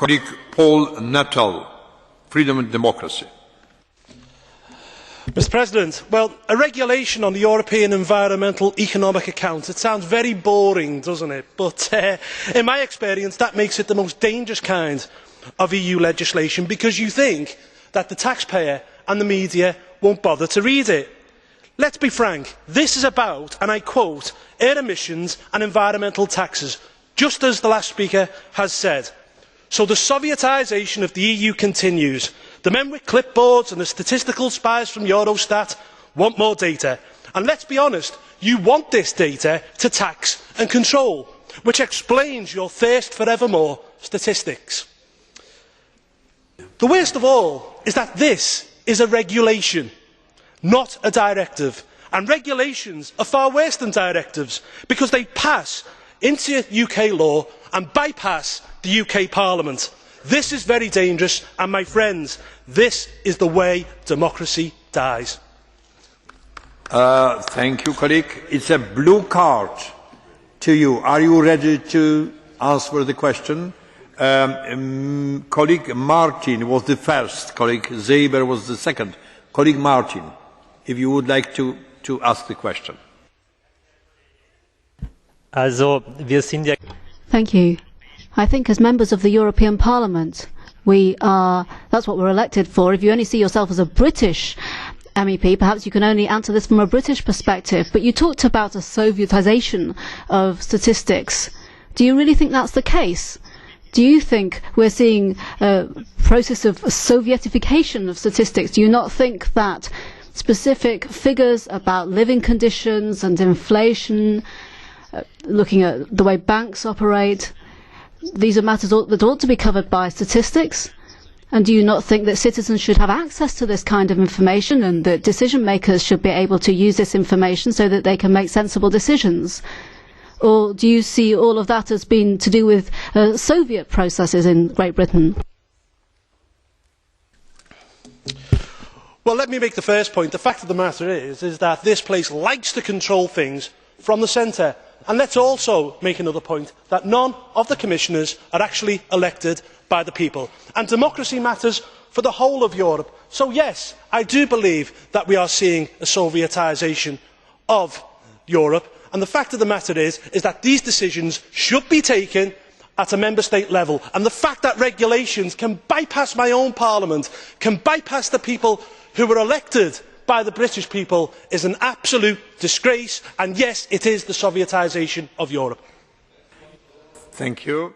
Colleague Paul Nuttall, Freedom and Democracy. Mr President, well, a regulation on the European Environmental Economic Account, it sounds very boring, doesn't it? But in my experience, that makes it the most dangerous kind of EU legislation, because you think that the taxpayer and the media won't bother to read it. Let's be frank, this is about, and I quote, air emissions and environmental taxes, just as the last speaker has said. So the Sovietisation of the EU continues. The men with clipboards and the statistical spies from Eurostat want more data. And let's be honest, you want this data to tax and control, which explains your thirst for ever more statistics. The worst of all is that this is a regulation, not a directive. And regulations are far worse than directives, because they pass into UK law and bypass the UK Parliament. This is very dangerous, and my friends, this is the way democracy dies. Thank you, colleague. It's a blue card to you. Are you ready to answer the question? Colleague Martin was the first, colleague Zeber was the second. Colleague Martin, if you would like to ask the question. Thank you. I think as members of the European Parliament, that's what we're elected for. If you only see yourself as a British MEP, perhaps you can only answer this from a British perspective. But you talked about a Sovietisation of statistics. Do you really think that's the case? Do you think we're seeing a process of Sovietification of statistics? Do you not think that specific figures about living conditions and inflation, looking at the way banks operate, these are matters that ought to be covered by statistics? And do you not think that citizens should have access to this kind of information, and that decision makers should be able to use this information so that they can make sensible decisions? Or do you see all of that as being to do with Soviet processes in Great Britain? Well, let me make the first point. The fact of the matter is that this place likes to control things from the centre. And let's also make another point, that none of the commissioners are actually elected by the people. And democracy matters for the whole of Europe. So yes, I do believe that we are seeing a Sovietisation of Europe. And the fact of the matter is that these decisions should be taken at a member state level. And the fact that regulations can bypass my own parliament, can bypass the people who were elected by the British people, is an absolute disgrace, and yes, it is the Sovietisation of Europe. Thank you.